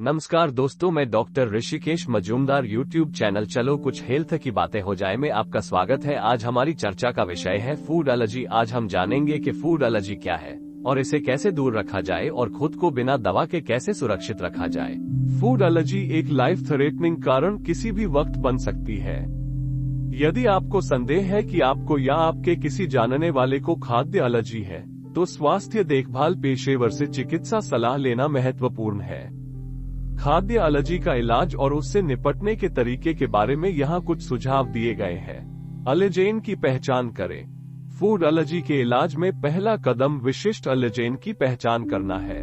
नमस्कार दोस्तों, मैं doctor Rishikesh Majumdar YouTube channel चलो कुछ हेल्थ की बातें हो जाए में आपका स्वागत है। आज हमारी चर्चा का विषय है फूड एलर्जी। आज हम जानेंगे कि फूड एलर्जी क्या है और इसे कैसे दूर रखा जाए और खुद को बिना दवा के कैसे सुरक्षित रखा जाए। फूड एलर्जी एक लाइफ थ्रेटनिंग कारण किसी भी वक्त बन सकती है। यदि आपको संदेह है कि आपको या आपके किसी जानने वाले को खाद्य एलर्जी है, तो स्वास्थ्य देखभाल पेशेवर से चिकित्सा सलाह लेना महत्वपूर्ण है। खाद्य एलर्जी का इलाज और उससे निपटने के तरीके के बारे में यहाँ कुछ सुझाव दिए गए हैं। एलर्जेन की पहचान करें। फूड एलर्जी के इलाज में पहला कदम विशिष्ट एलर्जेन की पहचान करना है।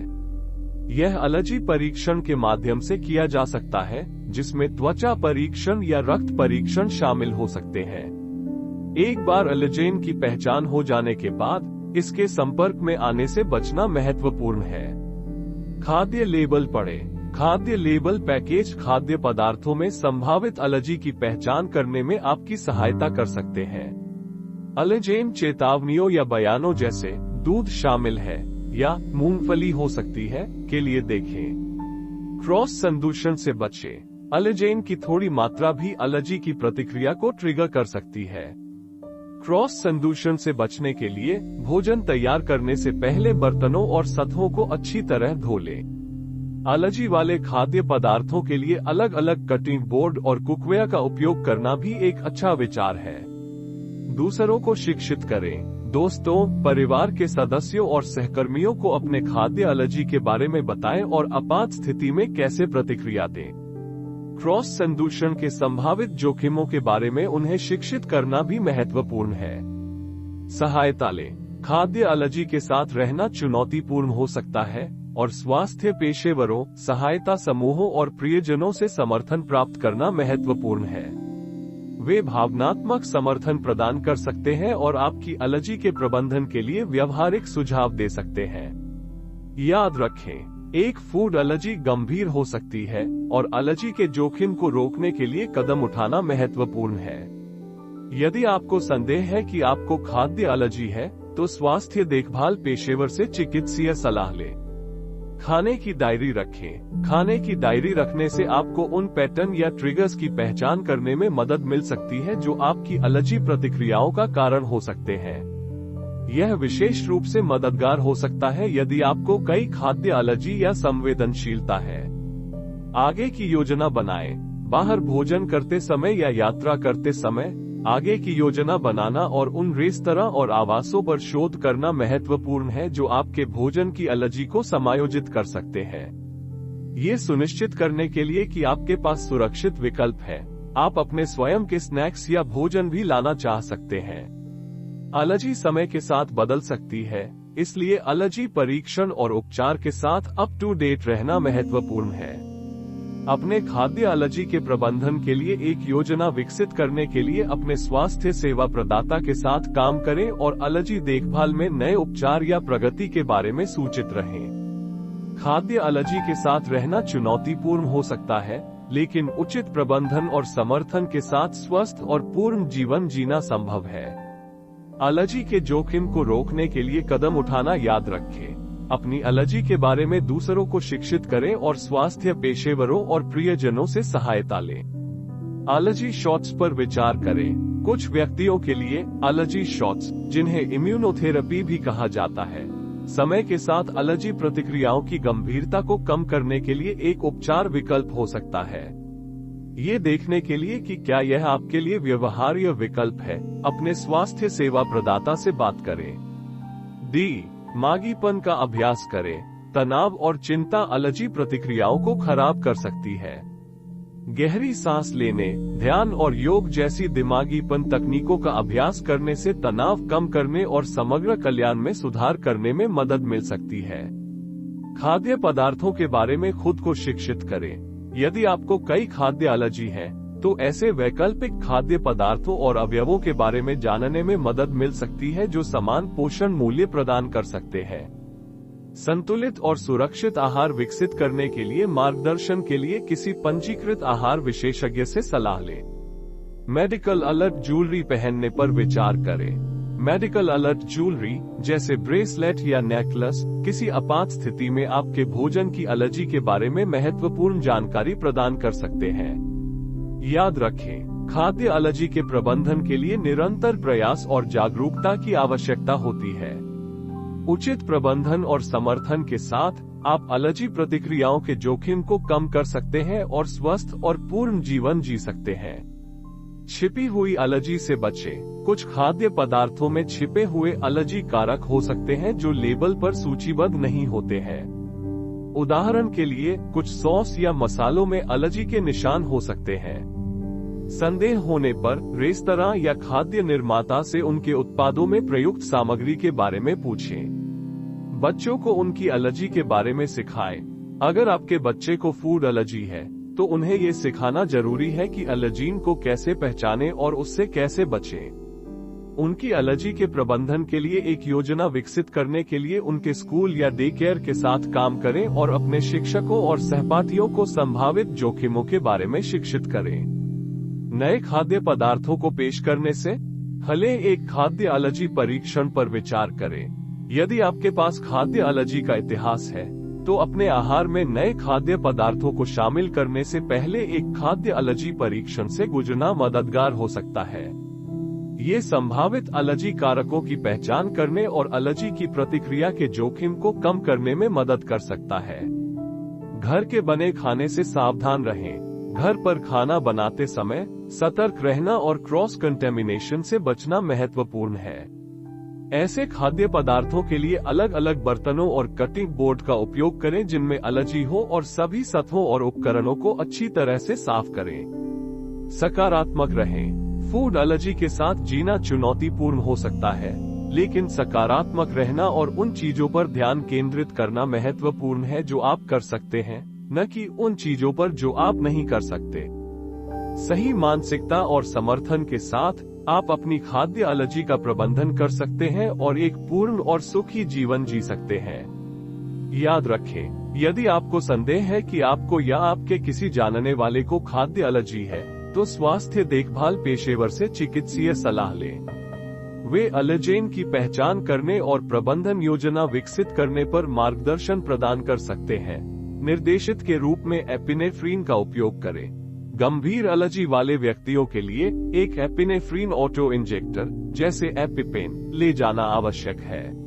यह एलर्जी परीक्षण के माध्यम से किया जा सकता है, जिसमें त्वचा परीक्षण या रक्त परीक्षण शामिल हो सकते हैं। एक बार एलर्जेन की पहचान हो जाने के बाद इसके संपर्क में आने से बचना महत्वपूर्ण है। खाद्य लेबल पढ़ें। खाद्य लेबल पैकेज खाद्य पदार्थों में संभावित एलर्जी की पहचान करने में आपकी सहायता कर सकते हैं। एलर्जेन चेतावनियों या बयानों जैसे दूध शामिल है या मूंगफली हो सकती है के लिए देखें। क्रॉस संदूषण से बचें। एलर्जेन की थोड़ी मात्रा भी एलर्जी की प्रतिक्रिया को ट्रिगर कर सकती है। क्रॉस संदूषण से बचने के लिए भोजन तैयार करने से पहले बर्तनों और सतहों को अच्छी तरह धो लें। एलर्जी वाले खाद्य पदार्थों के लिए अलग अलग कटिंग बोर्ड और कुकवेयर का उपयोग करना भी एक अच्छा विचार है। दूसरों को शिक्षित करें। दोस्तों, परिवार के सदस्यों और सहकर्मियों को अपने खाद्य एलर्जी के बारे में बताएं और आपात स्थिति में कैसे प्रतिक्रिया दें। क्रॉस संदूषण के संभावित जोखिमों के बारे में उन्हें शिक्षित करना भी महत्वपूर्ण है। सहायता लें। खाद्य एलर्जी के साथ रहना चुनौतीपूर्ण हो सकता है और स्वास्थ्य पेशेवरों, सहायता समूहों और प्रियजनों से समर्थन प्राप्त करना महत्वपूर्ण है। वे भावनात्मक समर्थन प्रदान कर सकते हैं और आपकी एलर्जी के प्रबंधन के लिए व्यावहारिक सुझाव दे सकते हैं। याद रखें, एक फूड एलर्जी गंभीर हो सकती है और एलर्जी के जोखिम को रोकने के लिए कदम उठाना महत्वपूर्ण है। यदि आपको संदेह है कि आपको खाद्य एलर्जी है, तो स्वास्थ्य देखभाल पेशेवर से चिकित्सीय सलाह लें। खाने की डायरी रखें। खाने की डायरी रखने से आपको उन पैटर्न या ट्रिगर्स की पहचान करने में मदद मिल सकती है जो आपकी एलर्जी प्रतिक्रियाओं का कारण हो सकते हैं। यह विशेष रूप से मददगार हो सकता है यदि आपको कई खाद्य एलर्जी या संवेदनशीलता है। आगे की योजना बनाएं। बाहर भोजन करते समय या यात्रा करते समय आगे की योजना बनाना और उन रेस्तरां और आवासों पर शोध करना महत्वपूर्ण है जो आपके भोजन की एलर्जी को समायोजित कर सकते हैं। ये सुनिश्चित करने के लिए कि आपके पास सुरक्षित विकल्प है, आप अपने स्वयं के स्नैक्स या भोजन भी लाना चाह सकते हैं। एलर्जी समय के साथ बदल सकती है, इसलिए एलर्जी परीक्षण और उपचार के साथ अप टू डेट रहना महत्वपूर्ण है। अपने खाद्य एलर्जी के प्रबंधन के लिए एक योजना विकसित करने के लिए अपने स्वास्थ्य सेवा प्रदाता के साथ काम करें और एलर्जी देखभाल में नए उपचार या प्रगति के बारे में सूचित रहें। खाद्य एलर्जी के साथ रहना चुनौतीपूर्ण हो सकता है, लेकिन उचित प्रबंधन और समर्थन के साथ स्वस्थ और पूर्ण जीवन जीना संभव है। एलर्जी के जोखिम को रोकने के लिए कदम उठाना याद रखें। अपनी एलर्जी के बारे में दूसरों को शिक्षित करें और स्वास्थ्य पेशेवरों और प्रियजनों से सहायता लें। एलर्जी शॉट्स पर विचार करें। कुछ व्यक्तियों के लिए एलर्जी शॉट्स, जिन्हें इम्यूनोथेरेपी भी कहा जाता है, समय के साथ एलर्जी प्रतिक्रियाओं की गंभीरता को कम करने के लिए एक उपचार विकल्प हो सकता है। ये देखने के लिए कि क्या यह आपके लिए व्यवहार्य विकल्प है, अपने स्वास्थ्य सेवा प्रदाता से बात करें। मागीपन का अभ्यास करें। तनाव और चिंता एलर्जी प्रतिक्रियाओं को खराब कर सकती है। गहरी सांस लेने, ध्यान और योग जैसी दिमागीपन तकनीकों का अभ्यास करने से तनाव कम करने और समग्र कल्याण में सुधार करने में मदद मिल सकती है। खाद्य पदार्थों के बारे में खुद को शिक्षित करें। यदि आपको कई खाद्य एलर्जी है, तो ऐसे वैकल्पिक खाद्य पदार्थों और अवयवों के बारे में जानने में मदद मिल सकती है जो समान पोषण मूल्य प्रदान कर सकते हैं। संतुलित और सुरक्षित आहार विकसित करने के लिए मार्गदर्शन के लिए किसी पंजीकृत आहार विशेषज्ञ से सलाह लें। मेडिकल अलर्ट ज्वेलरी पहनने पर विचार करें। मेडिकल अलर्ट ज्वेलरी जैसे ब्रेसलेट या नेकलेस किसी आपात स्थिति में आपके भोजन की एलर्जी के बारे में महत्वपूर्ण जानकारी प्रदान कर सकते हैं। याद रखें, खाद्य एलर्जी के प्रबंधन के लिए निरंतर प्रयास और जागरूकता की आवश्यकता होती है। उचित प्रबंधन और समर्थन के साथ आप एलर्जी प्रतिक्रियाओं के जोखिम को कम कर सकते हैं और स्वस्थ और पूर्ण जीवन जी सकते हैं। छिपी हुई एलर्जी से बचें। कुछ खाद्य पदार्थों में छिपे हुए एलर्जी कारक हो सकते हैं जो लेबल पर सूचीबद्ध नहीं होते हैं। उदाहरण के लिए, कुछ सॉस या मसालों में एलर्जी के निशान हो सकते हैं। संदेह होने पर रेस्तरां या खाद्य निर्माता से उनके उत्पादों में प्रयुक्त सामग्री के बारे में पूछें। बच्चों को उनकी एलर्जी के बारे में सिखाएं। अगर आपके बच्चे को फूड एलर्जी है, तो उन्हें ये सिखाना जरूरी है कि एलर्जीन को कैसे पहचानें और उससे कैसे बचें। उनकी एलर्जी के प्रबंधन के लिए एक योजना विकसित करने के लिए उनके स्कूल या डे केयर के साथ काम करें और अपने शिक्षकों और सहपाठियों को संभावित जोखिमों के बारे में शिक्षित करें। नए खाद्य पदार्थों को पेश करने से पहले एक खाद्य एलर्जी परीक्षण पर विचार करें। यदि आपके पास खाद्य एलर्जी का इतिहास है, तो अपने आहार में नए खाद्य पदार्थों को शामिल करने से पहले एक खाद्य एलर्जी परीक्षण से गुजरना मददगार हो सकता है। ये संभावित एलर्जी कारकों की पहचान करने और एलर्जी की प्रतिक्रिया के जोखिम को कम करने में मदद कर सकता है। घर के बने खाने से सावधान रहें। घर पर खाना बनाते समय सतर्क रहना और क्रॉस कंटेमिनेशन से बचना महत्वपूर्ण है। ऐसे खाद्य पदार्थों के लिए अलग अलग बर्तनों और कटिंग बोर्ड का उपयोग करें जिनमें एलर्जी हो और सभी सतहों और उपकरणों को अच्छी तरह से साफ करें। सकारात्मक रहें। फूड एलर्जी के साथ जीना चुनौतीपूर्ण हो सकता है, लेकिन सकारात्मक रहना और उन चीजों पर ध्यान केंद्रित करना महत्वपूर्ण है जो आप कर सकते हैं, न कि उन चीजों पर जो आप नहीं कर सकते। सही मानसिकता और समर्थन के साथ आप अपनी खाद्य एलर्जी का प्रबंधन कर सकते हैं और एक पूर्ण और सुखी जीवन जी सकते हैं। याद रखें, यदि आपको संदेह है कि आपको या आपके किसी जानने वाले को खाद्य एलर्जी है, तो स्वास्थ्य देखभाल पेशेवर से चिकित्सीय सलाह लें। वे एलर्जेन की पहचान करने और प्रबंधन योजना विकसित करने पर मार्गदर्शन प्रदान कर सकते हैं। निर्देशित के रूप में एपिनेफ्रीन का उपयोग करें। गंभीर एलर्जी वाले व्यक्तियों के लिए एक एपिनेफ्रीन ऑटो इंजेक्टर जैसे एपिपेन ले जाना आवश्यक है।